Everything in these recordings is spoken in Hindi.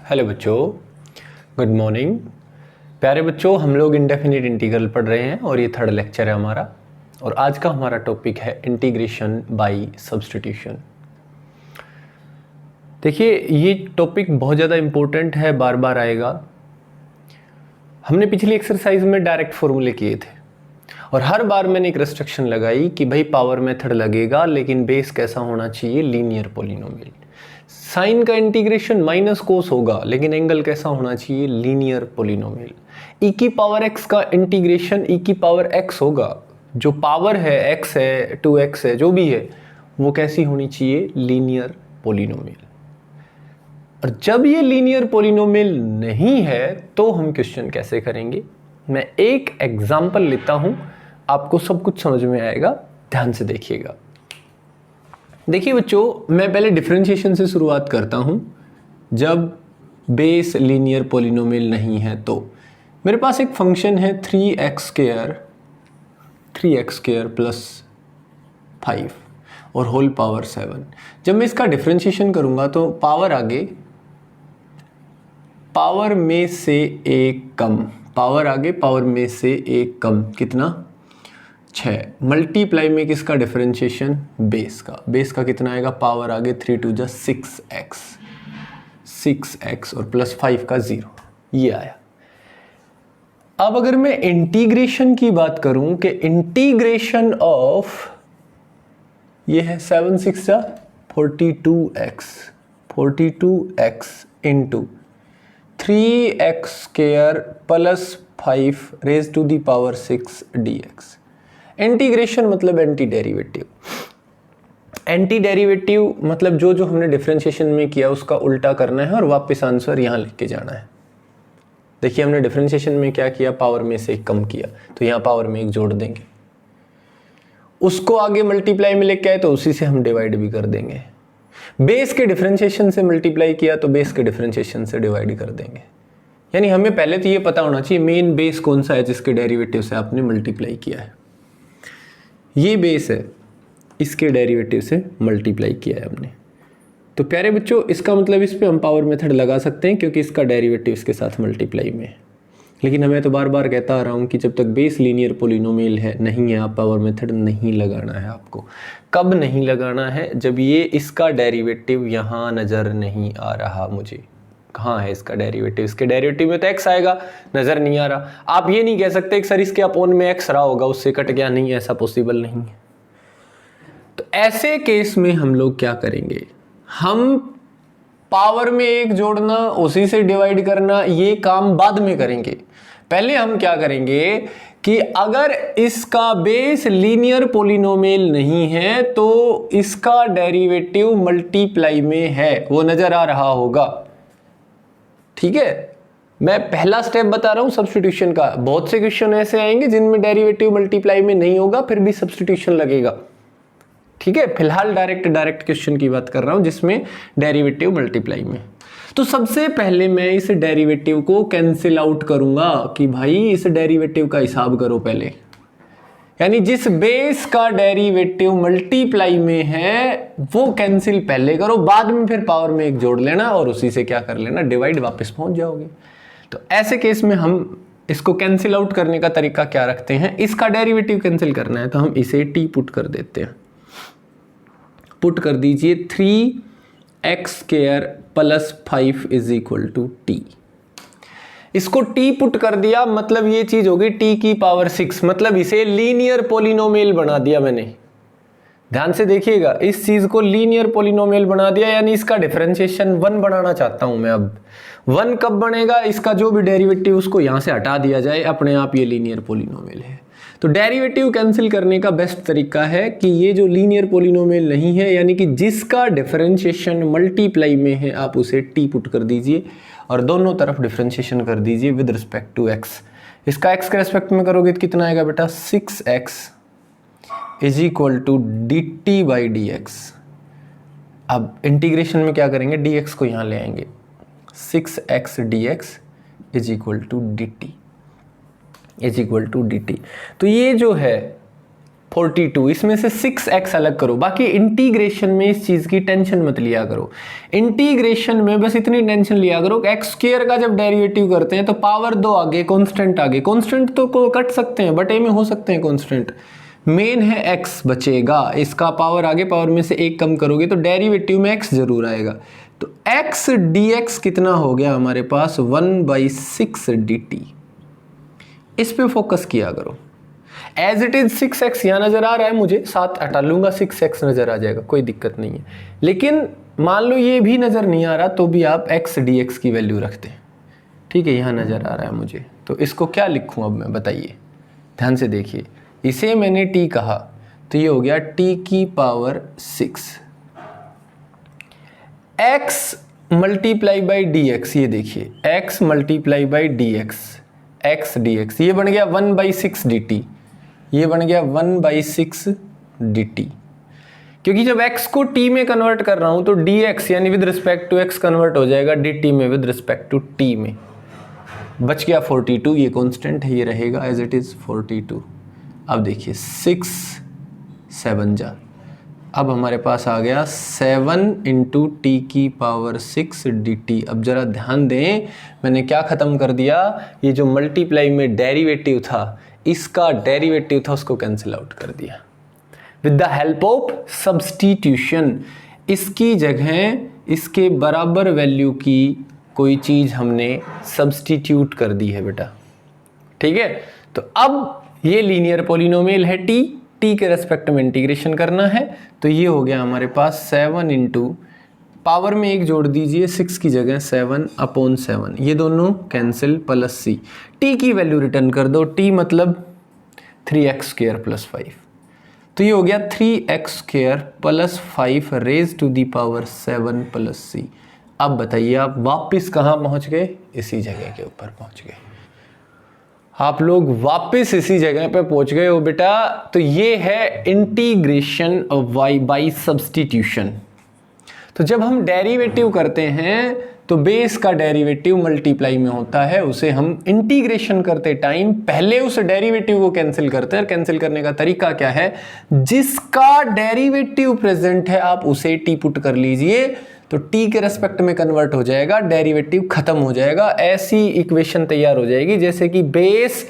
हेलो बच्चों, गुड मॉर्निंग। प्यारे बच्चों, हम लोग इंडेफिनिट इंटीग्रल पढ़ रहे हैं और ये थर्ड लेक्चर है हमारा। और आज का हमारा टॉपिक है इंटीग्रेशन बाय सब्स्टिट्यूशन। देखिए, ये टॉपिक बहुत ज़्यादा इम्पोर्टेंट है, बार बार आएगा। हमने पिछली एक्सरसाइज में डायरेक्ट फॉर्मूले किए थे और हर बार मैंने एक रेस्ट्रिक्शन लगाई कि भाई पावर मेथड लगेगा, लेकिन बेस कैसा होना चाहिए? Linear polynomial. साइन का इंटीग्रेशन माइनस कोस होगा, लेकिन एंगल कैसा होना चाहिए? Linear polynomial. ई की पावर एक्स का इंटीग्रेशन ई की पावर एक्स होगा, जो पावर है एक्स है, 2x है, जो भी है, वो कैसी होनी चाहिए? Linear polynomial. और जब ये लीनियर पॉलिनोमियल नहीं है तो हम क्वेश्चन कैसे करेंगे? मैं एक एग्जांपल लेता हूं, आपको सब कुछ समझ में आएगा। ध्यान से देखिएगा। देखिए बच्चों, मैं पहले डिफरेंशिएशन से शुरुआत करता हूं। जब बेस लीनियर पॉलिनोमियल नहीं है तो मेरे पास एक फंक्शन है 3x स्क्वायर प्लस 5 और होल पावर 7। जब मैं इसका डिफरेंशिएशन करूंगा तो पावर आगे, पावर में से एक कम, पावर आगे, पावर में से एक कम, कितना? 6। मल्टीप्लाई में किसका डिफरेंशिएशन? बेस का। बेस का कितना आएगा? पावर आगे 3 2 जा 6x और प्लस 5 का 0, ये आया। अब अगर मैं इंटीग्रेशन की बात करूं कि इंटीग्रेशन ऑफ, ये है 7 6 जा 42x into 3x square plus 5 raise to the power 6 dx। Integration मतलब एंटी डेरिवेटिव। एंटी डेरिवेटिव मतलब जो जो हमने डिफरेंशिएशन में किया उसका उल्टा करना है और वापस आंसर यहां लिख के जाना है। देखिए, हमने डिफरेंशिएशन में क्या किया? पावर में से एक कम किया, तो यहां पावर में एक जोड़ देंगे। उसको आगे मल्टीप्लाई में लेके आए तो उसी से हम डिवाइड भी कर देंगे। बेस के डिफरेंशिएशन से मल्टीप्लाई किया तो बेस के डिफरेंशिएशन से डिवाइड कर देंगे। यानी हमें पहले तो ये पता होना चाहिए मेन बेस कौन सा है जिसके डेरिवेटिव से आपने मल्टीप्लाई किया है। ये बेस है, इसके डेरिवेटिव से मल्टीप्लाई किया है हमने। तो प्यारे बच्चों, इसका मतलब इस पे हम पावर मेथड लगा सकते हैं क्योंकि इसका डेरिवेटिव इसके साथ मल्टीप्लाई में है। लेकिन हमें तो बार बार कहता आ रहा हूँ कि जब तक बेस लीनियर पॉलिनोमियल है नहीं है, आप पावर मेथड नहीं लगाना है। आपको कब नहीं लगाना है? जब ये इसका डेरिवेटिव यहाँ नज़र नहीं आ रहा। मुझे कहाँ है इसका डेरिवेटिव? इसके डेरिवेटिव में तो x आएगा, नज़र नहीं आ रहा। आप ये नहीं कह सकते कि सर इसके अपोन में x रहा होगा उससे कट गया, नहीं, ऐसा पॉसिबल नहीं है। तो ऐसे केस में हम लोग क्या करेंगे? हम पावर में एक जोड़ना, उसी से डिवाइड करना, ये काम बाद में करेंगे। पहले हम क्या करेंगे कि अगर इसका बेस लीनियर पॉलिनोमियल नहीं है तो इसका डेरिवेटिव मल्टीप्लाई में है, वो नजर आ रहा होगा। ठीक है, मैं पहला स्टेप बता रहा हूं सब्स्टिट्यूशन का। बहुत से क्वेश्चन ऐसे आएंगे जिनमें डेरिवेटिव मल्टीप्लाई में नहीं होगा, फिर भी सब्स्टिट्यूशन लगेगा। ठीक है, फिलहाल डायरेक्ट क्वेश्चन की बात कर रहा हूं जिसमें डेरिवेटिव मल्टीप्लाई में। तो सबसे पहले मैं इस डेरिवेटिव को कैंसिल आउट करूंगा कि भाई इस डेरिवेटिव का हिसाब करो पहले। यानी जिस बेस का डेरिवेटिव मल्टीप्लाई में है वो कैंसिल पहले करो, बाद में फिर पावर में एक जोड़ लेना और उसी से क्या कर लेना? डिवाइड, वापस पहुंच जाओगे। तो ऐसे केस में हम इसको कैंसिल आउट करने का तरीका क्या रखते हैं? इसका डेरिवेटिव कैंसिल करना है तो हम इसे टी पुट कर देते हैं। पुट कर दीजिए 3x square plus 5 is equal to t. इसको टी पुट कर दिया मतलब ये चीज होगी t की पावर 6, मतलब इसे लीनियर पॉलिनोमियल बना दिया मैंने। ध्यान से देखिएगा, इस चीज को लीनियर पॉलिनोमियल बना दिया, यानी इसका डिफरेंशिएशन 1 बनाना चाहता हूं मैं। अब 1 कब बनेगा? इसका जो भी डेरिवेटिव उसको यहां से हटा दिया जाए, अपने आप ये लीनियर पॉलिनोमियल है। तो डेरिवेटिव कैंसिल करने का बेस्ट तरीका है कि ये जो लीनियर पॉलिनोमियल नहीं है, यानी कि जिसका डिफरेंशिएशन मल्टीप्लाई में है, आप उसे टी पुट कर दीजिए और दोनों तरफ डिफरेंशिएशन कर दीजिए विद रिस्पेक्ट टू x। इसका x के रेस्पेक्ट में करोगे तो कितना आएगा बेटा? 6x is equal to d t by d x. अब इंटीग्रेशन में क्या करेंगे? dx को यहाँ ले आएंगे, 6x dx is equal to d t is equal to d t. तो ये जो है 42, इसमें से 6x अलग करो। बाकी इंटीग्रेशन में इस चीज़ की टेंशन मत लिया करो। इंटीग्रेशन में बस इतनी टेंशन लिया करो कि एक्स स्क्वायर का जब डेरिवेटिव करते हैं तो पावर 2 आगे, कांस्टेंट आगे। कांस्टेंट तो कट सकते हैं, बटे में हो सकते हैं कांस्टेंट। मेन है x बचेगा, इसका पावर आगे, पावर में से 1 कम करोगे तो डेरिवेटिव में x जरूर आएगा। तो x dx कितना हो गया हमारे पास 1/6 dt। इस पे फोकस किया करो। एज इट इज 6x यहाँ नजर आ रहा है मुझे, 7 हटा लूंगा 6x नजर आ जाएगा, कोई दिक्कत नहीं है। लेकिन मान लो ये भी नजर नहीं आ रहा तो भी आप x dx की वैल्यू रखते हैं, ठीक है, यहाँ नजर आ रहा है मुझे। तो इसको क्या लिखूं अब मैं, बताइए, ध्यान से देखिए। इसे मैंने t कहा तो ये हो गया t की power 6 x multiply by dx। ये देखिए x multiply by dx, x dx, ये बन गया 1/6 dt। ये बन गया 1/6 dt, क्योंकि जब x को t में कन्वर्ट कर रहा हूं तो dx यानी with respect to x convert हो जाएगा dt में विद रिस्पेक्ट टू t में। बच गया 42, ये कांस्टेंट है, ये रहेगा एज इट इज 42। अब देखिए 6 7 जा, अब हमारे पास आ गया 7 इंटू t की पावर 6 dt। अब जरा ध्यान दें, मैंने क्या खत्म कर दिया, ये जो मल्टीप्लाई में डेरिवेटिव था, इसका डेरिवेटिव था उसको कैंसिल आउट कर दिया with the help of substitution. इसकी जगह इसके बराबर वैल्यू की कोई चीज हमने सब्स्टिट्यूट कर दी है बेटा, ठीक है। तो अब ये लीनियर पॉलिनोमियल है t के रेस्पेक्ट में इंटीग्रेशन करना है, तो ये हो गया हमारे पास 7 इंटू पावर में 1 जोड़ दीजिए, 6 की जगह 7/7, ये दोनों कैंसिल, प्लस c, t की वैल्यू रिटर्न कर दो, t मतलब 3x² + 5। तो ये हो गया 3x² + 5 raise to the power 7 + c। अब बताइए आप वापस कहाँ पहुँच गए, इसी जगह के ऊपर पहुँच गए। आप लोग वापस इसी जगह पे पहुंच गए हो बेटा। तो ये है integration of y by substitution. तो जब हम डेरिवेटिव करते हैं तो बेस का डेरिवेटिव मल्टीप्लाई में होता है, उसे हम इंटीग्रेशन करते टाइम पहले उस डेरिवेटिव को कैंसिल करते हैं। कैंसिल करने का तरीका क्या है, जिसका डेरिवेटिव प्रेजेंट है आप उसे t पुट कर लीजिए, तो t के रेस्पेक्ट में कन्वर्ट हो जाएगा, डेरिवेटिव खत्म हो जाएगा। ऐसी इक्वेशन तैयार हो जाएगी जैसे कि बेस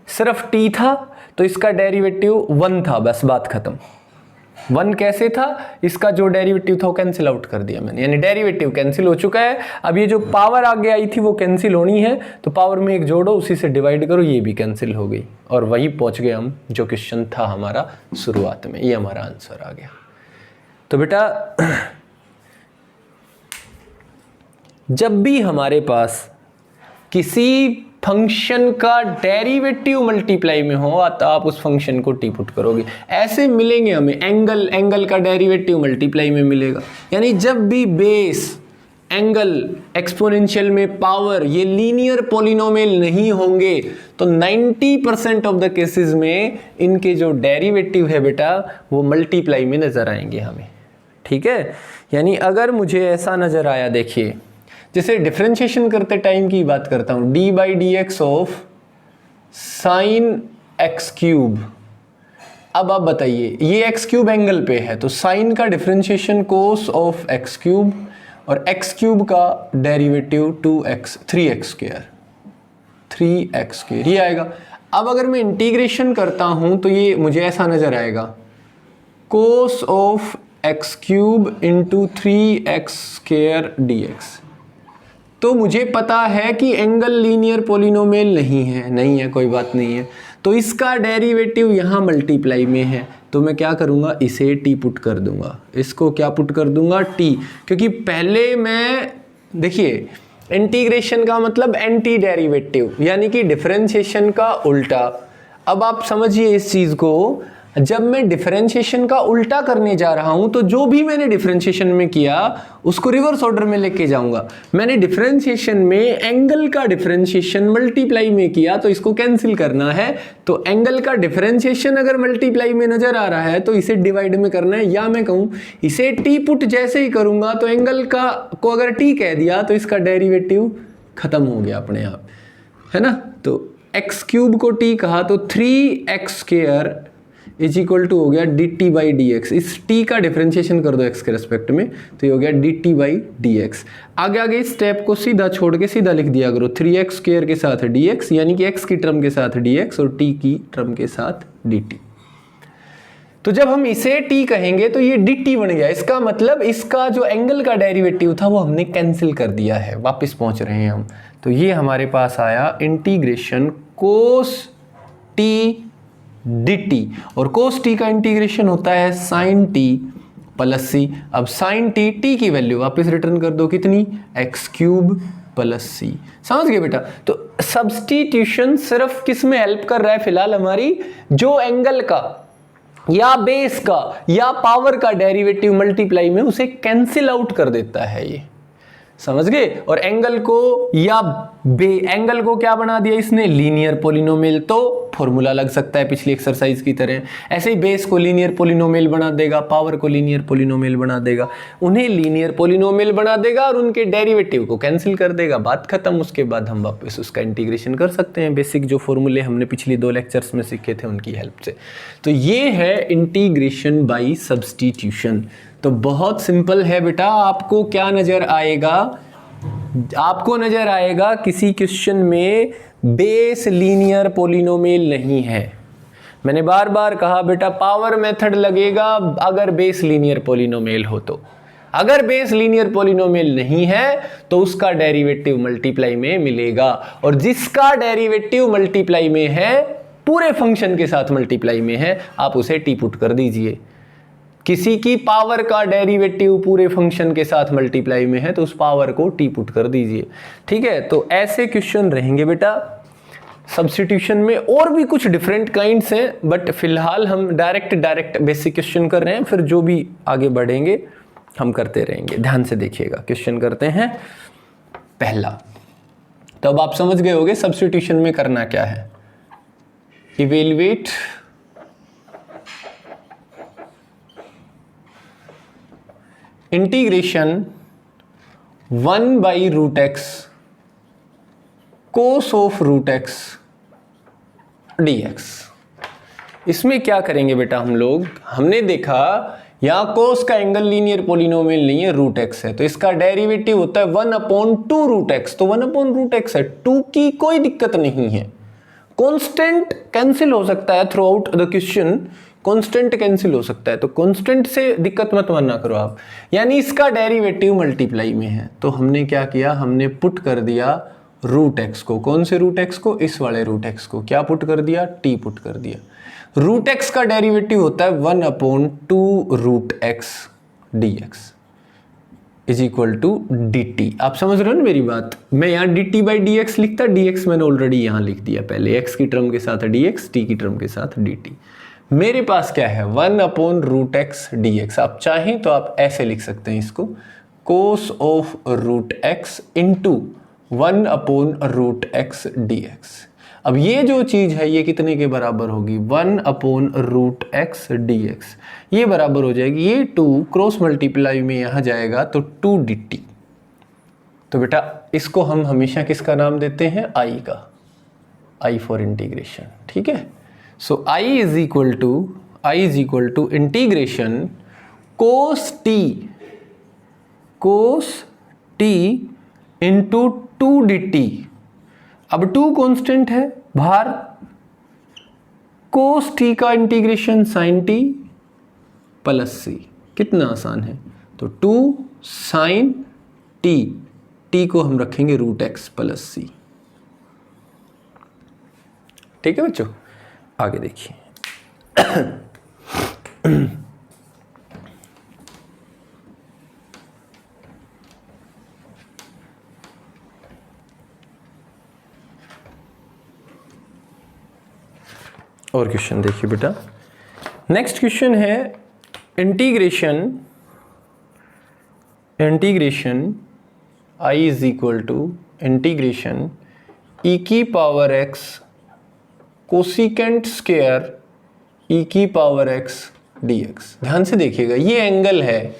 सिर्फ t था तो इसका डेरिवेटिव 1 था, बस बात खत्म। 1 कैसे था, इसका जो डेरिवेटिव था वो कैंसिल आउट कर दिया मैंने, यानी डेरिवेटिव कैंसिल हो चुका है। अब ये जो पावर आगे आई थी वो कैंसिल होनी है, तो पावर में 1 जोड़ो, उसी से डिवाइड करो, ये भी कैंसिल हो गई, और वही पहुंच गए हम जो क्वेश्चन था हमारा शुरुआत में। ये हमारा आंसर आ गया। तो बेटा जब भी हमारे पास किसी फंक्शन का डेरिवेटिव मल्टीप्लाई में हो तो आप उस फंक्शन को टी पुट करोगे। ऐसे मिलेंगे हमें एंगल का डेरिवेटिव मल्टीप्लाई में मिलेगा, यानी जब भी बेस, एंगल, एक्सपोनेंशियल में पावर, ये लीनियर पॉलिनोमियल नहीं होंगे तो 90% ऑफ द केसेस में इनके जो डेरिवेटिव है बेटा वो मल्टीप्लाई में नजर आएंगे हमें, ठीक है। यानी अगर मुझे ऐसा नजर आया, देखिए जैसे डिफरेंशिएशन करते टाइम की बात करता हूं, d/dx ऑफ sin x³। अब आप बताइए, ये x³ एंगल पे है तो sin का डिफरेंशिएशन cos ऑफ x³ और x³ का डेरिवेटिव 3x², ये आएगा। अब अगर मैं इंटीग्रेशन करता हूं तो ये मुझे ऐसा नजर आएगा, cos of x³ into 3x² dx। तो मुझे पता है कि एंगल लीनियर पॉलिनोमियल नहीं है, कोई बात नहीं है, तो इसका डेरिवेटिव यहाँ मल्टीप्लाई में है, तो मैं क्या करूँगा, इसे t पुट कर दूंगा, इसको क्या पुट कर दूंगा, t, क्योंकि पहले मैं, देखिए इंटीग्रेशन का मतलब एंटी डेरिवेटिव, यानी कि डिफरेंशिएशन का उल्टा। अब आप समझिए इस चीज़ को, जब मैं डिफरेंशिएशन का उल्टा करने जा रहा हूं तो जो भी मैंने डिफरेंशिएशन में किया उसको रिवर्स ऑर्डर में लेके जाऊंगा। मैंने डिफरेंशिएशन में एंगल का डिफरेंशिएशन मल्टीप्लाई में किया तो इसको कैंसिल करना है, तो एंगल का डिफरेंशिएशन अगर मल्टीप्लाई में नजर आ रहा है तो इसे डिवाइड में करना है, या मैं कहूं इसे टी पुट जैसे ही करूंगा तो एंगल का को अगर टी कह दिया तो इसका डेरिवेटिव खत्म हो गया अपने आप, है ना। तो x³ को t कहा तो 3x² इज इक्वल टू हो गया D t by d x. इस टी का डिफरेंशिएशन कर दो एक्स के रेस्पेक्ट में, तो ये हो गया D t by d x. आगे आगे इस स्टेप को सीधा छोड़ के सीधा लिख दिया करो 3x स्क्वायर के साथ डी एक्स, यानी कि x की टर्म के साथ डी एक्स और t की टर्म के साथ डी टी। तो जब हम इसे t कहेंगे तो ये डी टी बन गया। इसका मतलब इसका जो एंगल का डेरिवेटिव था वो हमने कैंसिल कर दिया है, वापस पहुंच रहे हैं हम। तो ये हमारे पास आया integration cos T D T, और कोस टी का इंटीग्रेशन होता है साइन टी प्लस सी। अब साइन टी, टी की वैल्यू वापस रिटर्न कर दो, कितनी, एक्स क्यूब प्लस सी। समझ गए बेटा? तो सब्स्टिट्यूशन सिर्फ किस में हेल्प कर रहा है फिलहाल, हमारी जो एंगल का या बेस का या पावर का डेरिवेटिव मल्टीप्लाई में उसे कैंसिल आउट कर देता है ये। समझ गए? और एंगल को या एंगल को क्या बना दिया इसने, लीनियर पोलिनोमियल। तो फॉर्मूला लग सकता है पिछली एक्सरसाइज की तरह। ऐसे ही बेस को लीनियर पोलिनोमियल बना देगा, पावर को लीनियर पोलिनोमियल बना देगा, उन्हें लीनियर पोलिनोमियल बना देगा और उनके डेरिवेटिव को कैंसिल कर देगा, बात खत्म। उसके बाद हम वापस उसका इंटीग्रेशन कर सकते हैं बेसिक जो फॉर्मूले हमने पिछली 2 लेक्चर्स में सीखे थे उनकी हेल्प से। तो ये है इंटीग्रेशन बाई सब्स्टिट्यूशन। तो बहुत सिंपल है बेटा। आपको क्या नजर आएगा, आपको नजर आएगा किसी क्वेश्चन में बेस लीनियर पोलिनोमियल नहीं है। मैंने बार बार कहा बेटा पावर मेथड लगेगा अगर बेस लीनियर पोलिनोमियल हो तो। अगर बेस लीनियर पोलिनोमियल नहीं है तो उसका डेरिवेटिव मल्टीप्लाई में मिलेगा, और जिसका डेरिवेटिव मल्टीप्लाई में है, पूरे फंक्शन के साथ मल्टीप्लाई में है, आप उसे टी पुट कर दीजिए। किसी की पावर का डेरिवेटिव पूरे फंक्शन के साथ मल्टीप्लाई में है तो उस पावर को टी पुट कर दीजिए। ठीक है? तो ऐसे क्वेश्चन रहेंगे बेटा सब्स्टिट्यूशन में। और भी कुछ डिफरेंट काइंड्स हैं, बट फिलहाल हम डायरेक्ट बेसिक क्वेश्चन कर रहे हैं, फिर जो भी आगे बढ़ेंगे हम करते रहेंगे। ध्यान से देखिएगा, क्वेश्चन करते हैं पहला। तो अब आप समझ गए होंगे सब्स्टिट्यूशन में करना क्या है। Evaluate integration 1 by root x cos of root x d x. इसमें क्या करेंगे बेटा हम लोग, हमने देखा यहां कोस का एंगल लीनियर पोलिनोमियल नहीं है, रूट एक्स है, तो इसका डेरिवेटिव होता है 1/2 रूट एक्स। तो 1/रूट एक्स है, 2 की कोई दिक्कत नहीं है। कांस्टेंट कैंसिल हो सकता है through out the question, constant cancel हो सकता है, तो कांस्टेंट से दिक्कत मत मानना करो आप। यानी इसका डेरिवेटिव मल्टीप्लाई में है, तो हमने क्या किया, हमने पुट कर दिया रूट एक्स को। कौन से रूट एक्स को, इस वाले रूट एक्स को क्या पुट कर दिया, टी पुट कर दिया। रूट एक्स का डेरिवेटिव होता है 1/2 root x d x is equal to d t. आप समझ रहे हो ना मेरी बात? मैं यहाँ d t by d x लिखता, डी एक्स मैंने ऑलरेडी यहाँ लिख दिया पहले, एक्स की टर्म के साथ डी एक्स, टी की टर्म के साथ डी टी। मेरे पास क्या है 1/रूट एक्स डी एक्स। आप चाहें तो आप ऐसे लिख सकते हैं इसको, cos of root x into 1/रूट एक्स डी एक्स। अब ये जो चीज है ये कितने के बराबर होगी, 1/रूट एक्स डी एक्स। ये बराबर हो जाएगी, ये 2 क्रॉस मल्टीप्लाई में यहां जाएगा तो 2 डी टी। तो बेटा इसको हम हमेशा किसका नाम देते हैं, आई का, आई फॉर इंटीग्रेशन। ठीक है? So I is equal to integration cos t into 2 d t. अब 2 कांस्टेंट है बाहर, कोस टी का integration sine t plus c. कितना आसान है। तो 2 साइन टी को हम रखेंगे रूट एक्स प्लस सी। ठीक है बच्चों, आगे देखिए। और क्वेश्चन देखिए बेटा, नेक्स्ट क्वेश्चन है integration I is equal to integration e की power x cosecant square e की पावर एक्स डी एक्स। ध्यान से देखिएगा, ये एंगल है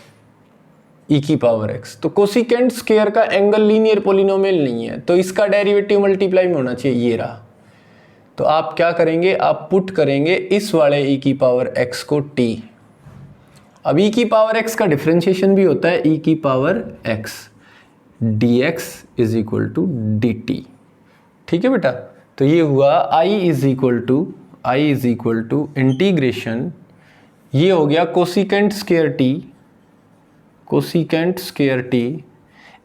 ई की पावर एक्स, तो कोसिकेंट स्क्वायर का एंगल लीनियर पोलिनोमियल नहीं है, तो इसका डेरिवेटिव मल्टीप्लाई में होना चाहिए, ये रहा। तो आप क्या करेंगे, आप पुट करेंगे इस वाले e की पावर x को t। अब e की पावर x का डिफरेंशिएशन भी होता है e की power x dx is equal to dt। ठीक है बेटा, तो ये हुआ I is equal to integration, ये हो गया कोसिकेंट स्क्वायर t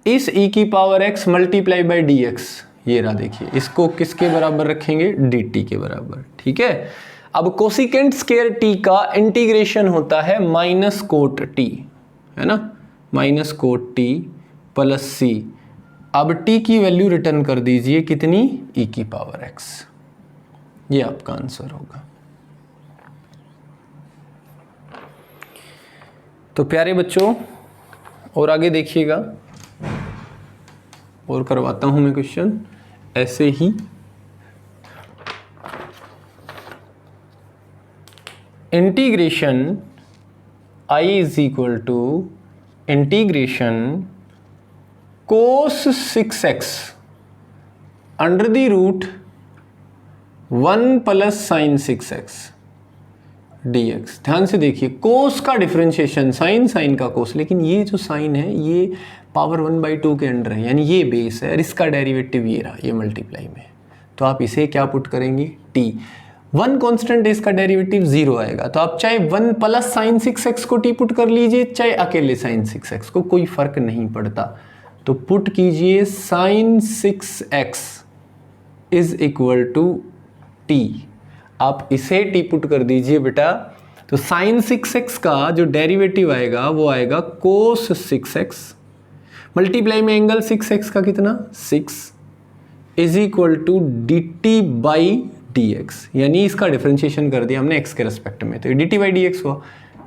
इस e की power x multiply by dx। ये रहा, देखिए इसको किसके बराबर रखेंगे, dt के बराबर। ठीक है, अब कोसिकेंट स्क्वायर t का इंटीग्रेशन होता है माइनस कोट t, है ना, minus cot t plus c। अब t की वैल्यू रिटर्न कर दीजिए कितनी, e की पावर x। ये आपका आंसर होगा। तो प्यारे बच्चों और आगे देखिएगा, और करवाता हूं मैं क्वेश्चन ऐसे ही। Integration I is equal to integration cos 6x under the root 1 plus sine 6x dx। ध्यान से देखिए, कोस का डिफरेंशिएशन, साइन का कोस, लेकिन ये जो साइन है ये पावर 1/2 के अंडर है, यानी ये बेस है और इसका डेरिवेटिव ये रहा, ये मल्टीप्लाई में। तो आप इसे क्या पुट करेंगे, t। 1 कांस्टेंट है, इसका डेरिवेटिव 0 आएगा। तो आप चाहे 1 प्लस साइन 6x को t पुट कर लीजिए, चाहे अकेले साइन 6x को, कोई फर्क नहीं पड़ता। तो पुट कीजिए sine 6x is equal to t। आप इसे t पुट कर दीजिए बेटा, तो साइन 6x का जो डेरिवेटिव आएगा वो आएगा कोस 6x मल्टीप्लाई में एंगल 6x का कितना 6 is equal to dt by dx, यानी इसका डिफरेंशिएशन कर दिया हमने x के रेस्पेक्ट में, तो dt बाई dx हुआ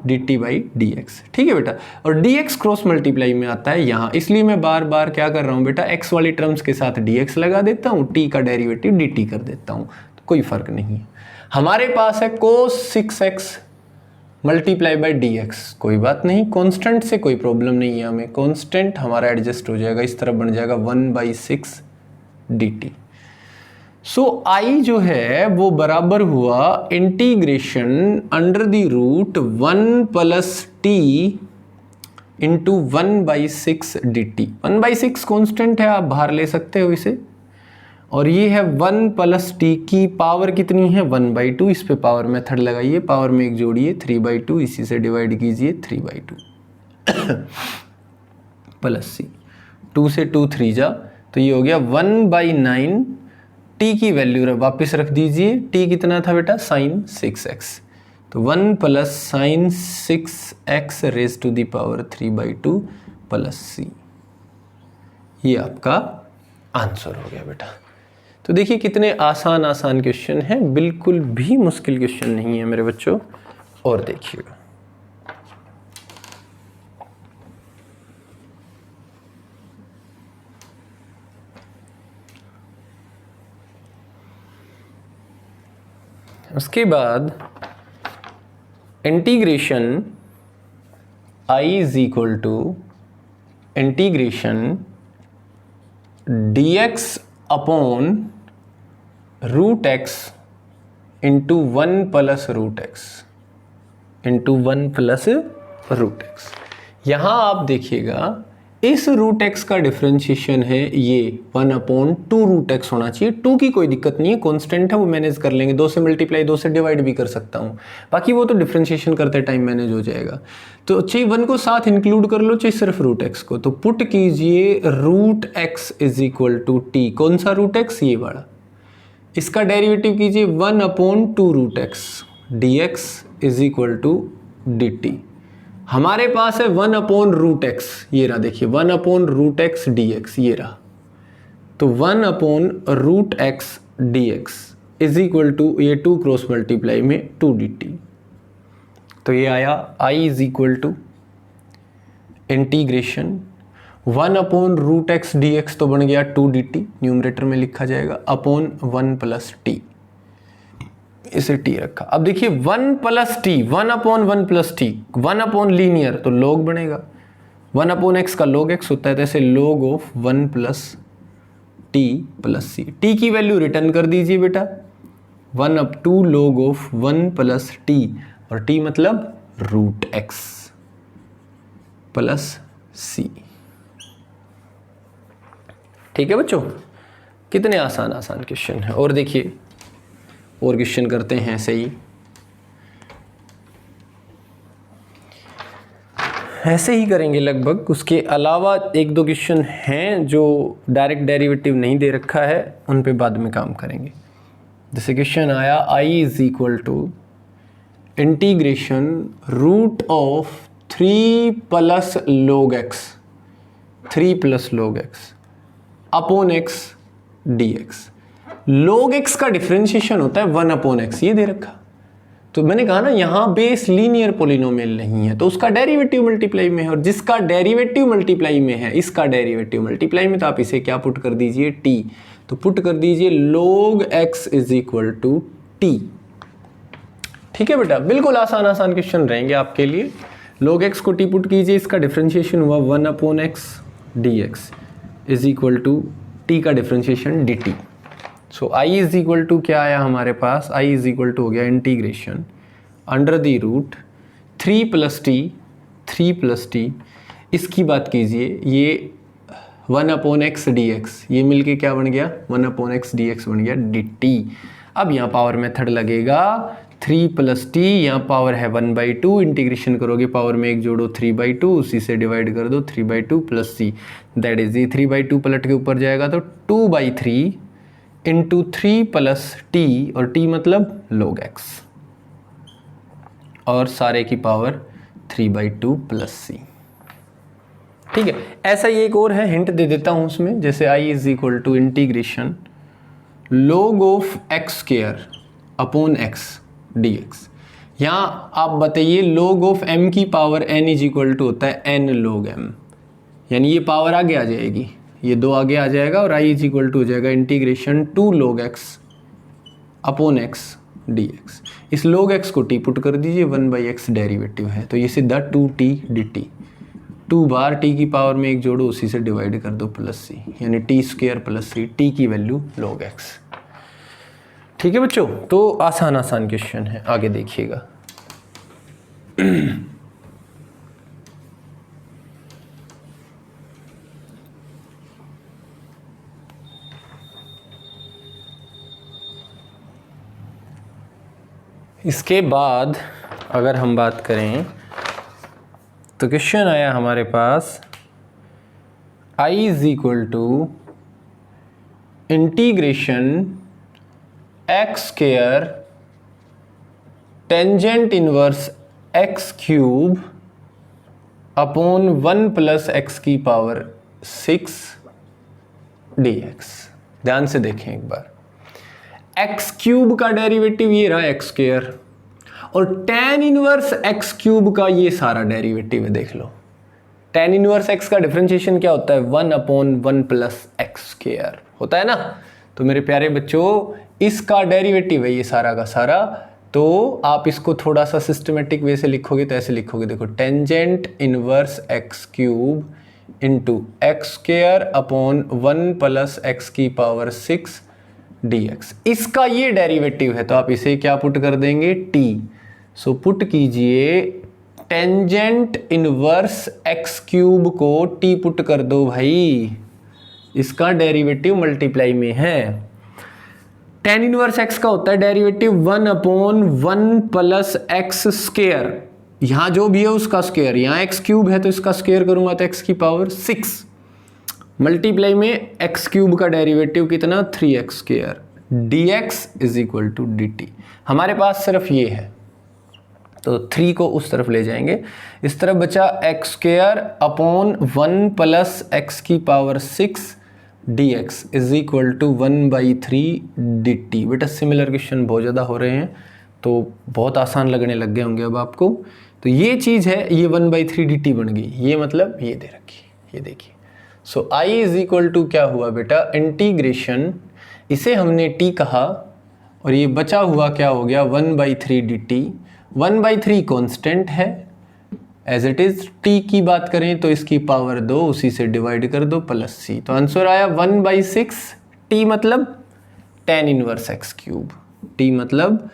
dt बाई dx। ठीक है बेटा, और dx क्रॉस मल्टीप्लाई में आता है यहाँ, इसलिए मैं बार बार क्या कर रहा हूँ बेटा, x वाली टर्म्स के साथ dx लगा देता हूँ, t का डेरिवेटिव dt कर देता हूँ, तो कोई फर्क नहीं है। हमारे पास है cos 6x multiply by dx, कोई बात नहीं, कांस्टेंट से कोई प्रॉब्लम नहीं है हमें, कांस्टेंट हमारा एडजस्ट हो जाएगा, इस तरफ बन जाएगा 1/6 dt। सो I जो है वो बराबर हुआ integration under the root 1 plus t into 1/6 dt। 1/6 constant है, आप बाहर ले सकते हो इसे, और ये है 1 प्लस t की पावर कितनी है 1/2, इस पे पावर मेथड लगाइए, पावर में एक जोड़िए 3/2, इसी से डिवाइड कीजिए 3/2 प्लस c, 2 से 2 3 जा, तो ये हो गया 1/9। t की वैल्यू वापस रख दीजिए, t कितना था बेटा साइन 6x, तो 1 plus sine 6x raise to the power 3/2 plus c। ये आपका आंसर हो गया बेटा। तो देखिए कितने आसान क्वेश्चन हैं, बिल्कुल भी मुश्किल क्वेश्चन नहीं है मेरे बच्चों। और देखिएगा, उसके बाद integration I is equal to integration dx upon root x into 1 plus root x into 1 plus root x। यहाँ आप देखिएगा इस रूट x का डिफरेंशिएशन है ये 1/2 रूट x होना चाहिए। 2 की कोई दिक्कत नहीं है, कांस्टेंट है, वो मैनेज कर लेंगे, 2 से मल्टीप्लाई 2 से डिवाइड भी कर सकता हूँ, बाकी वो तो डिफरेंशिएशन करते टाइम मैनेज हो जाएगा। तो चाहे 1 को साथ इंक्लूड कर लो, चाहे सिर्फ रूट x को, तो पुट कीजिए root x is equal to t। कौन सा रूट x, ये वाला, इसका डेरिवेटिव कीजिए 1/2 root x dx is equal to dt। हमारे पास है 1/√x, ये रहा, देखिए 1/√x dx, ये रहा, तो 1/√x dx is equal to ये 2 क्रॉस मल्टीप्लाई में 2 dt। तो ये आया I is equal to integration 1/√x dx तो बन गया 2 dt, न्यूमरेटर में लिखा जाएगा, अपॉन 1 प्लस t, इसे t रखा। अब देखिए 1 plus T, 1/1 plus T, 1/ linear तो log बनेगा, 1/x का log x होता है, तो ऐसे log of 1 plus t plus c. T की वैल्यू रिटर्न कर दीजिए बेटा, 1 up to log of 1 plus t, और टी मतलब रूट एक्स प्लस सी। ठीक है बच्चों, कितने आसान आसान क्वेश्चन है। और देखिए और क्वेश्चन करते हैं ऐसे ही करेंगे लगभग। उसके अलावा एक दो क्वेश्चन हैं जो डायरेक्ट डेरिवेटिव नहीं दे रखा है, उन पे बाद में काम करेंगे। जैसे क्वेश्चन आया I is equal to integration root of 3 plus log x, 3 plus log x upon x dx। log x का डिफरेंशिएशन होता है 1 अपॉन x, ये दे रखा। तो मैंने कहा ना यहाँ बेस लीनियर पोलिनोमियल नहीं है, तो उसका डेरिवेटिव मल्टीप्लाई में है, और जिसका डेरिवेटिव मल्टीप्लाई में है इसका डेरिवेटिव मल्टीप्लाई में, तो आप इसे क्या पुट कर दीजिए, t। तो पुट कर दीजिए log x is equal to t। ठीक है बेटा, बिल्कुल आसान आसान क्वेश्चन रहेंगे आपके लिए। log x को t पुट कीजिए, इसका डिफरेंशिएशन हुआ 1 upon x dx is equal to t का differentiation dt। So I is equal to क्या आया हमारे पास, I इज इक्वल टू हो गया integration under the root 3 plus t, इसकी बात कीजिए, ये 1 अपॉन एक्स डी एक्स, ये मिलके क्या बन गया 1 अपॉन एक्स डी एक्स बन गया dt। अब यहाँ पावर मेथड लगेगा, 3 प्लस टी, यहाँ पावर है 1/2, इंटीग्रेशन करोगे पावर में एक जोड़ो 3/2, उसी से डिवाइड कर दो 3/2 प्लस सी, दैट इज ये 3/2 पलट के ऊपर जाएगा तो 2/3 इंटू 3 प्लस टी, और टी मतलब log x, और सारे की पावर 3/2 प्लस सी। ठीक है, ऐसा ही एक और है, हिंट दे देता हूं उसमें। जैसे I is equal to integration log of x square upon x dx। यहाँ आप बताइए log ऑफ m की power n is equal to होता है n log m, यानी ये पावर आगे आ जाएगी, ये 2 आगे आ जाएगा, और I इज इक्वल टू हो जाएगा integration 2 log x upon x dx। इस log x को t पुट कर दीजिए, 1/x डेरिवेटिव है, तो ये सीधा 2t dt, 2 बार t की पावर में एक जोड़ो, उसी से डिवाइड कर दो प्लस c, यानी t square plus c, t की वैल्यू log x। ठीक है बच्चों, तो आसान आसान क्वेश्चन है, आगे देखिएगा। इसके बाद अगर हम बात करें तो क्वेश्चन आया हमारे पास I is equal to integration x square tangent inverse x cube upon 1 plus x की पावर 6 dx। ध्यान से देखें एक बार, एक्स क्यूब का डेरिवेटिव ये रहा एक्स स्क्वायर, और tan इनवर्स एक्स क्यूब का ये सारा डेरिवेटिव है। देख लो, tan इनवर्स एक्स का डिफरेंशिएशन क्या होता है, 1 अपॉन 1 प्लस एक्स स्क्वायर होता है ना। तो मेरे प्यारे बच्चों, इसका डेरिवेटिव है ये सारा का सारा। तो आप इसको थोड़ा सा सिस्टमेटिक वे से लिखोगे तो ऐसे लिखोगे, देखो, tangent inverse x cube into x square upon 1 plus x की पावर 6 dx। इसका ये डेरिवेटिव है, तो आप इसे क्या पुट कर देंगे, t। सो पुट कीजिए टेंजेंट इनवर्स एक्स क्यूब को t पुट कर दो भाई, इसका डेरिवेटिव मल्टीप्लाई में है। tan इनवर्स x का होता है derivative 1 upon 1 plus x square, यहाँ जो भी है उसका स्क्वायर, यहाँ एक्स क्यूब है तो इसका स्क्वायर करूंगा तो x की पावर 6 मल्टीप्लाई में एक्स क्यूब का डेरिवेटिव कितना, 3x square dx is equal to dt। हमारे पास सिर्फ ये है, तो 3 को उस तरफ ले जाएंगे, इस तरफ बचा x square upon 1 plus x की power 6 dx is equal to 1/3 dt। बेटा सिमिलर क्वेश्चन बहुत ज़्यादा हो रहे हैं, तो बहुत आसान लगने लग गए होंगे अब आपको। तो ये चीज़ है, ये 1/3 dt बन गई, ये मतलब ये दे रखी, ये देखिए। सो I इज इक्वल टू क्या हुआ बेटा, इंटीग्रेशन, इसे हमने t कहा, और ये बचा हुआ क्या हो गया 1/3 dt। 1/3 कांस्टेंट है एज इट इज, t की बात करें तो इसकी पावर 2, उसी से डिवाइड कर दो प्लस c, तो आंसर आया 1/6 t मतलब tan inverse x cube. t मतलब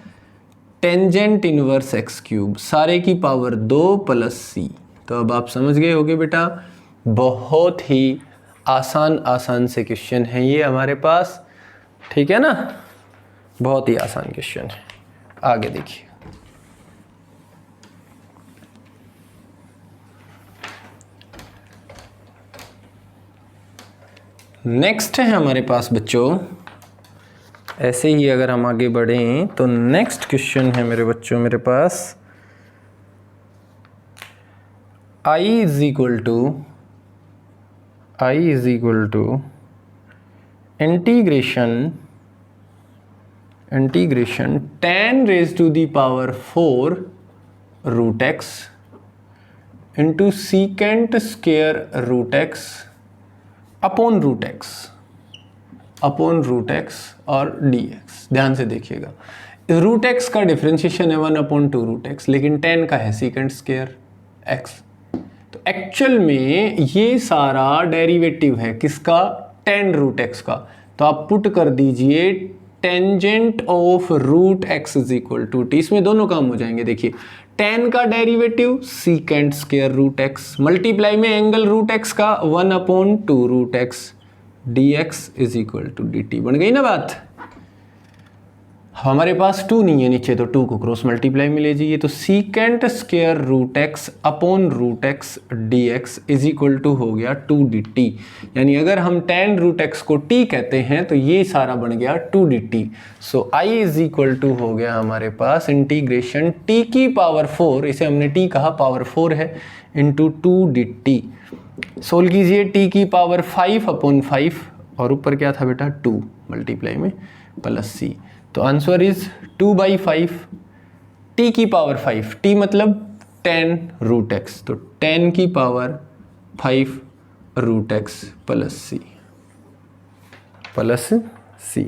टेंजेंट इनवर्स एक्स क्यूब, सारे की पावर 2 प्लस c। तो अब आप समझ गए होगे बेटा, बहुत ही आसान से क्वेश्चन है ये हमारे पास, ठीक है ना, बहुत ही आसान क्वेश्चन है। आगे देखिए, नेक्स्ट है हमारे पास बच्चों, ऐसे ही अगर हम आगे बढ़ें तो नेक्स्ट क्वेश्चन है मेरे बच्चों मेरे पास I is equal to integration tan raise to the power 4 root x into secant square root x upon root x और dx। ध्यान से देखिएगा, रूट एक्स का डिफरेंशिएशन है 1/2 रूट एक्स, लेकिन tan का है सीकेंट स्क्वायर x। तो एक्चुअल में ये सारा डेरिवेटिव है किसका, tan रूट एक्स का। तो आप पुट कर दीजिए tangent of root x is equal to t, इसमें दोनों काम हो जाएंगे। देखिए tan का derivative secant square root x multiply में एंगल रूट एक्स का 1/2 root x dx is equal to dt। बन गई ना बात। हमारे पास 2 नहीं है नीचे, तो 2 को क्रॉस मल्टीप्लाई में ले जाइए, तो secant square root x upon root x dx is equal to हो गया 2 dt। यानी अगर हम tan रूट एक्स को t कहते हैं तो ये सारा बन गया 2 dt। So I is equal to हो गया हमारे पास इंटीग्रेशन t की पावर 4, इसे हमने t कहा, पावर 4 है, इंटू 2 dt। सोल्व कीजिए t की पावर 5/5 और ऊपर क्या था बेटा 2 मल्टीप्लाई में प्लस c। तो आंसर इज 2/5 t की पावर 5, t मतलब tan रूट एक्स, तो tan की power 5 root x plus c।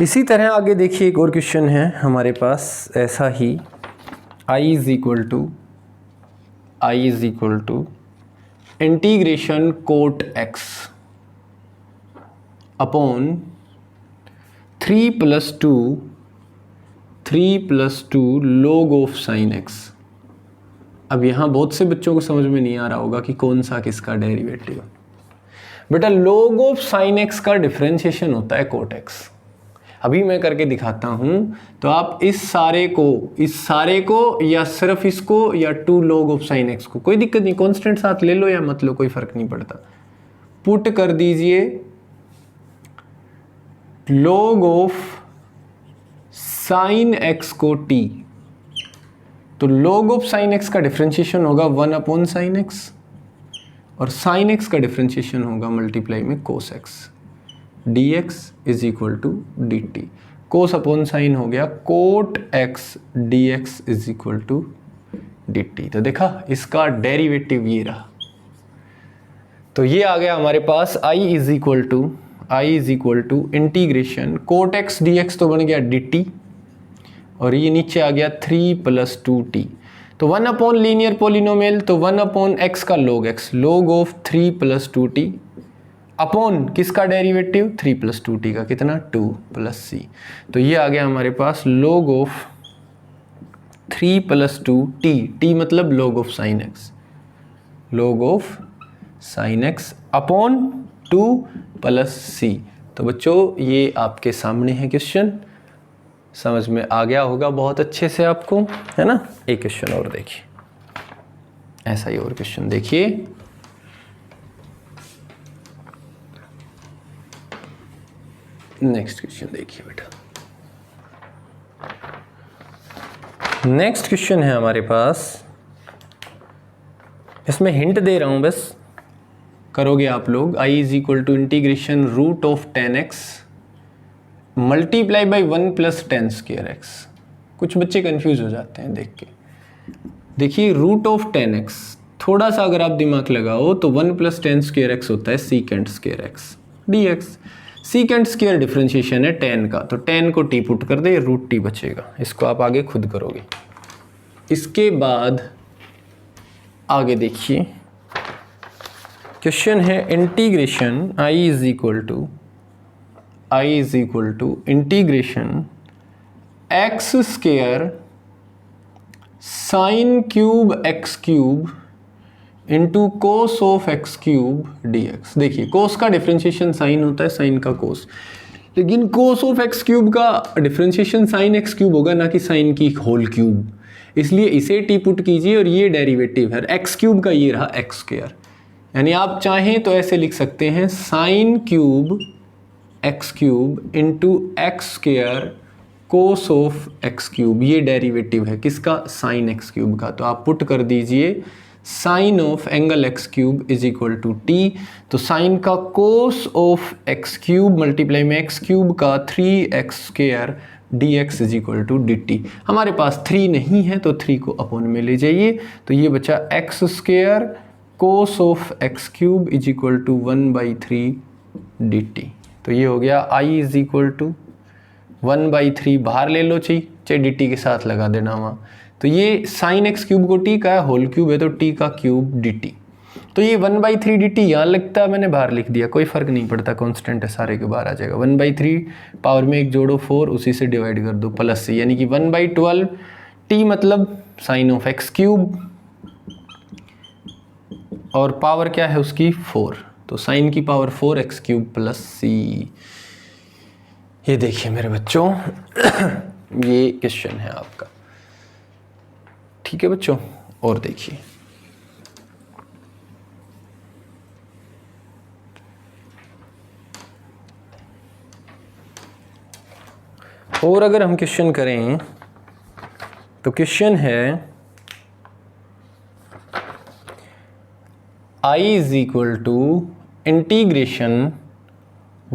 इसी तरह आगे देखिए एक और क्वेश्चन है हमारे पास ऐसा ही, I is equal to integration cot x अपॉन 3+2 log ऑफ साइन x। अब यहाँ बहुत से बच्चों को समझ में नहीं आ रहा होगा कि कौन सा किसका डेरिवेटिव। बेटा log ऑफ साइन x का डिफरेंशिएशन होता है कोट x। अभी मैं करके दिखाता हूं, तो आप इस सारे को या सिर्फ इसको या 2 log ऑफ साइन x को, कोई दिक्कत नहीं, कांस्टेंट साथ ले लो या मत लो, कोई फर्क नहीं पड़ता, पुट कर दीजिए log ऑफ साइन x को t। तो log ऑफ साइन x का डिफरेंशिएशन होगा 1/sin x और sin x का डिफरेंशिएशन होगा मल्टीप्लाई में cos x dx is equal to dt। Cos upon sine हो गया cot x dx is equal to dt। तो देखा इसका डेरिवेटिव ये रहा। तो ये आ गया हमारे पास I is equal to integration cot x dx तो बन गया dt और ये नीचे आ गया 3+2t। तो 1/, लीनियर पोलिनोमियल, तो 1/x का log x, log of 3+2t upon किसका डेरिवेटिव 3+2t का, कितना 2 + c। तो ये आ गया हमारे पास log ऑफ 3+2t, t मतलब log of sine x upon 2 + c। तो बच्चों ये आपके सामने है क्वेश्चन, समझ में आ गया होगा बहुत अच्छे से आपको, है ना। एक क्वेश्चन और देखिए, ऐसा ही और क्वेश्चन देखिए। नेक्स्ट क्वेश्चन देखिए बेटा, नेक्स्ट क्वेश्चन है हमारे पास, इसमें हिंट दे रहा हूं बस, करोगे आप लोग। I is equal to integration root of 10x multiply by 1 + tan square x। कुछ बच्चे कंफ्यूज हो जाते हैं देख के। देखिए रूट ऑफ 10x, थोड़ा सा अगर आप दिमाग लगाओ तो 1 + tan स्क्वायर x होता है secant square x dx। Secant square differentiation है tan का, तो tan को t पुट कर दे, रूट t बचेगा। इसको आप आगे खुद करोगे। इसके बाद आगे देखिए, क्वेश्चन है integration i is equal to integration x square sine cube x cube into cos of x cube dx। देखिए कोस का डिफरेंशिएशन साइन होता है, साइन का कोस, लेकिन कोस ऑफ एक्स क्यूब का डिफरेंशिएशन साइन एक्स क्यूब होगा, ना कि साइन की होल क्यूब। इसलिए इसे टी पुट कीजिए और ये डेरिवेटिव है एक्स क्यूब का, ये रहा एक्स स्क्वायर। यानी आप चाहें तो ऐसे लिख सकते हैं sign cube x cube into x square cos of x cube. ये डेरिवेटिव है किसका? साइन एक्स क्यूब का। तो आप पुट कर दीजिए sine of angle x cube is equal to t. तो साइन का cos of x cube multiply में एक्स क्यूब का 3x square dx is equal to dt। हमारे पास 3 नहीं है तो 3 को अपॉन में ले जाइए, तो ये बचा x square cos of x cube is equal to 1/3 dt। तो ये हो गया i इज इक्वल टू 1/3, बाहर ले लो चाहे dt के साथ लगा देना वहाँ। तो ये साइन एक्स क्यूब को t का है, होल क्यूब है तो t का क्यूब dt। तो ये 1/3 dt यहाँ लगता है, मैंने बाहर लिख दिया, कोई फर्क नहीं पड़ता, कांस्टेंट है, सारे के बाहर आ जाएगा। 1/3 पावर में एक जोड़ो 4, उसी से डिवाइड कर दो प्लस से, यानी कि 1/12 t मतलब साइन ऑफ एक्स क्यूब, और पावर क्या है उसकी 4, तो साइन की power 4x cube plus c। ये देखिए मेरे बच्चों ये क्वेश्चन है आपका, ठीक है बच्चों। और देखिए और अगर हम क्वेश्चन करें तो क्वेश्चन है i is equal to integration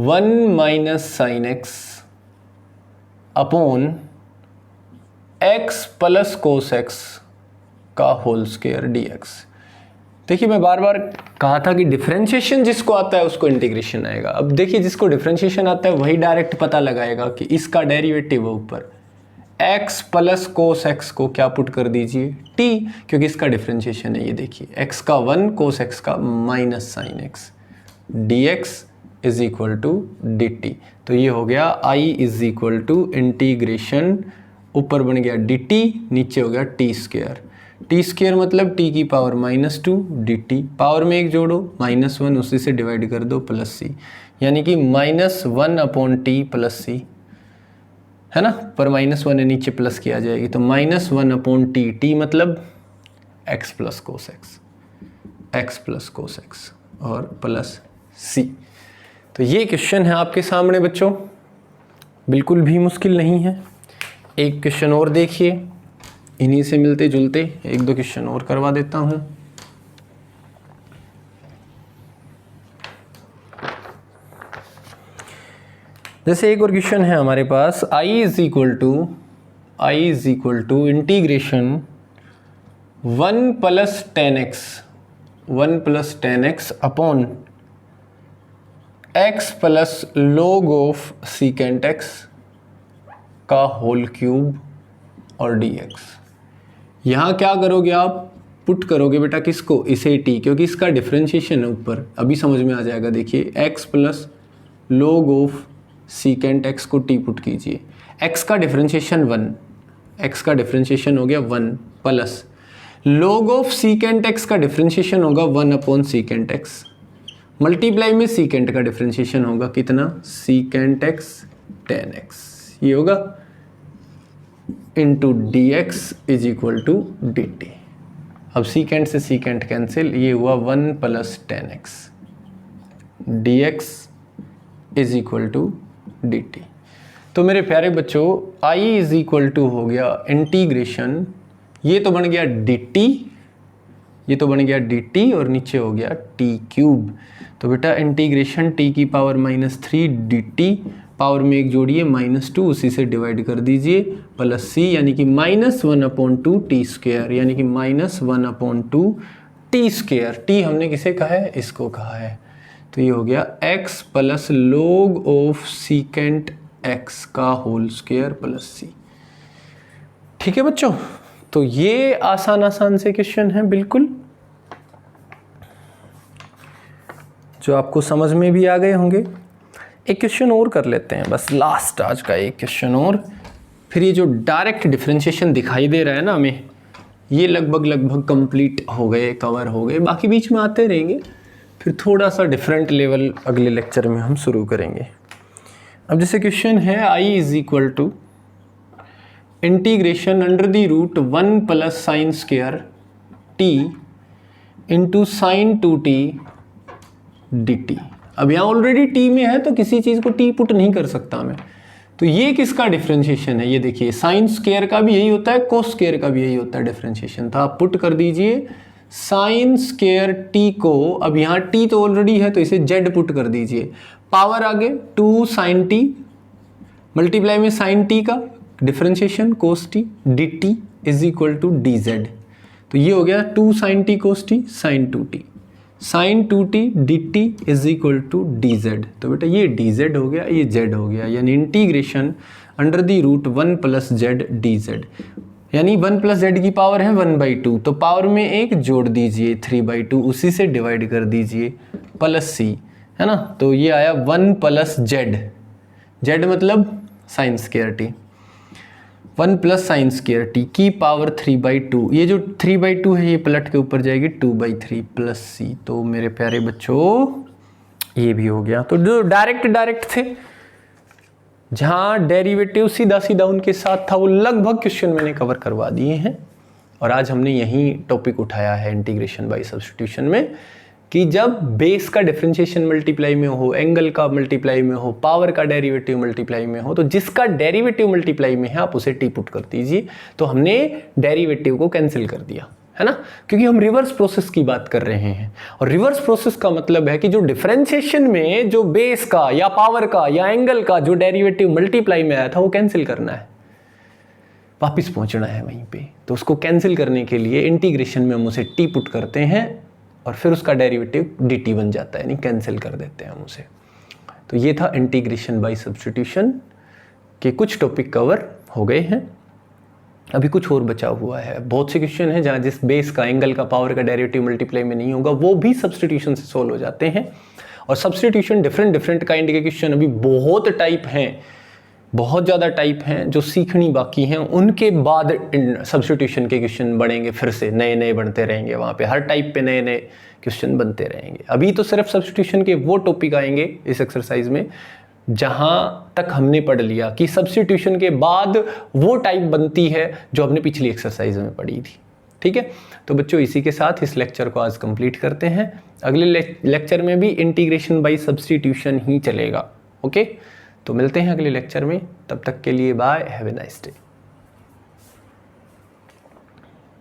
1 minus sine x upon x plus cos x का होल स्क्वायर dx। देखिए मैं बार बार कहा था कि डिफरेंशिएशन जिसको आता है उसको इंटीग्रेशन आएगा। अब देखिए जिसको डिफरेंशिएशन आता है वही डायरेक्ट पता लगाएगा कि इसका डेरिवेटिव है ऊपर, x प्लस कोस एक्स को क्या पुट कर दीजिए t, क्योंकि इसका डिफरेंशिएशन है। ये देखिए x का 1 कोस एक्स का minus sine x dx is equal to dt। तो ये हो गया i is equal to integration, ऊपर बन गया dt, नीचे हो गया टी स्क्वायर। टी स्क्वायर मतलब t की पावर -2 dt, पावर में एक जोड़ो -1, उसी से डिवाइड कर दो प्लस c, यानी कि -1/t प्लस c है ना, पर -1 है नीचे प्लस की आ जाएगी, तो -1/t, t मतलब x प्लस कोस एक्स और प्लस c। तो ये क्वेश्चन है आपके सामने बच्चों, बिल्कुल भी मुश्किल नहीं है। एक क्वेश्चन और देखिए, इन्हीं से मिलते जुलते 1-2 क्वेश्चन और करवा देता हूं। जैसे एक और क्वेश्चन है हमारे पास, i is equal to integration 1 plus 10x upon x plus log of secant x का होल क्यूब और dx। यहाँ क्या करोगे आप, पुट करोगे बेटा किसको, इसे t, क्योंकि इसका डिफरेंशिएशन है ऊपर, अभी समझ में आ जाएगा। देखिए x plus log of secant x को t पुट कीजिए, x का डिफरेंशिएशन 1, x का डिफरेंशिएशन हो गया 1 plus log of secant x का डिफरेंशिएशन होगा 1 सीकेंट x, मल्टीप्लाई में सीकेंट का डिफरेंशिएशन होगा कितना, सीकेंट x tan x, ये होगा into dx is equal to dt। अब सीकेंट से सीकेंट कैंसिल, ये हुआ 1 plus 10x dx is equal to dt। तो मेरे प्यारे बच्चों i इज इक्वल टू हो गया इंटीग्रेशन, ये तो बन गया dt, और नीचे हो गया t क्यूब। तो बेटा इंटीग्रेशन t की पावर -3 dt, पावर में एक जोड़िए -2, उसी से डिवाइड कर दीजिए प्लस c, यानी कि -1/2 t स्क्वायर, यानी कि -1/2 t स्क्वायर। t हमने किसे कहा है, इसको कहा है। तो ये हो गया x plus log of secant x का होल स्क्वायर प्लस c। ठीक है बच्चों, तो ये आसान से क्वेश्चन है बिल्कुल, जो आपको समझ में भी आ गए होंगे। एक क्वेश्चन और कर लेते हैं बस, लास्ट आज का एक क्वेश्चन और, फिर ये जो डायरेक्ट डिफरेंशिएशन दिखाई दे रहा है ना हमें, ये लगभग कंप्लीट हो गए, कवर हो गए, बाकी बीच में आते रहेंगे, फिर थोड़ा सा डिफरेंट लेवल अगले लेक्चर में हम शुरू करेंगे। अब जैसे क्वेश्चन है I is equal to integration under the root 1 plus sine square t into sine 2t dt। अब यहाँ ऑलरेडी t में है तो किसी चीज़ को t पुट नहीं कर सकता मैं, तो ये किसका डिफरेंशिएशन है, ये देखिए साइन स्क्वायर का भी यही होता है, कोस स्क्वायर का भी यही होता है डिफरेंशिएशन। तो आप पुट कर दीजिए साइन स्क्वायर t को, अब यहाँ t तो ऑलरेडी है तो इसे z पुट कर दीजिए, पावर आगे 2 साइन t मल्टीप्लाई में साइन t का differentiation cos t dt is equal to dz। तो ये हो गया 2 sine t cos t sine 2t, sine 2t dt is equal to dz। तो बेटा ये dz हो गया, ये z हो गया, यानी integration under the root 1 plus z dz, यानी 1 प्लस z की पावर है 1/2, तो पावर में एक जोड़ दीजिए 3/2, उसी से डिवाइड कर दीजिए प्लस c, है ना। तो ये आया 1 प्लस z मतलब sign square t, 1 plus sine square t की पावर 3/2, ये जो 3/2 है ये पलट के ऊपर जाएगी 2/3 प्लस c। तो मेरे प्यारे बच्चों ये भी हो गया। तो जो डायरेक्ट थे, जहाँ डेरिवेटिव सीधा उनके साथ था, वो लगभग क्वेश्चन मैंने कवर करवा दिए हैं। और आज हमने यही टॉपिक उठाया है इंटीग्रेशन बाय सब्स्टिट्यूशन में, कि जब बेस का डिफरेंशिएशन मल्टीप्लाई में हो, एंगल का मल्टीप्लाई में हो, पावर का डेरिवेटिव मल्टीप्लाई में हो, तो जिसका डेरिवेटिव मल्टीप्लाई में है आप उसे टी पुट कर दीजिए। तो हमने डेरिवेटिव को कैंसिल कर दिया, है ना, क्योंकि हम रिवर्स प्रोसेस की बात कर रहे हैं। और रिवर्स प्रोसेस का मतलब है कि जो डिफरेंशिएशन में जो बेस का या पावर का या एंगल का जो डेरिवेटिव मल्टीप्लाई में आया था वो कैंसिल करना है, वापिस पहुंचना है वहीं पे। तो उसको कैंसिल करने के लिए इंटीग्रेशन में हम उसे टी पुट करते हैं और फिर उसका डेरिवेटिव dt बन जाता है, यानी कैंसिल कर देते हैं हम उसे। तो ये था इंटीग्रेशन बाय सब्स्टिट्यूशन के कुछ टॉपिक कवर हो गए हैं, अभी कुछ और बचा हुआ है। बहुत से क्वेश्चन हैं जहाँ जिस बेस का, एंगल का, पावर का डेरिवेटिव मल्टीप्लाई में नहीं होगा, वो भी सब्स्टिट्यूशन से सोल्व हो जाते हैं। और सब्स्टिट्यूशन डिफरेंट काइंड के क्वेश्चन अभी बहुत टाइप हैं, बहुत ज़्यादा टाइप हैं जो सीखनी बाकी हैं। उनके बाद सब्स्टिट्यूशन के क्वेश्चन बढ़ेंगे, फिर से नए बनते रहेंगे, वहाँ पे हर टाइप पे नए क्वेश्चन बनते रहेंगे। अभी तो सिर्फ सब्स्टिट्यूशन के वो टॉपिक आएंगे इस एक्सरसाइज में जहाँ तक हमने पढ़ लिया कि सब्स्टिट्यूशन के बाद वो टाइप बनती है जो हमने पिछली एक्सरसाइज में पढ़ी थी। ठीक है, तो बच्चों इसी के साथ इस लेक्चर को आज कंप्लीट करते हैं। अगले लेक्चर में भी इंटीग्रेशन बाय सब्स्टिट्यूशन ही चलेगा। ओके, तो मिलते हैं अगले लेक्चर में, तब तक के लिए bye, have a nice day.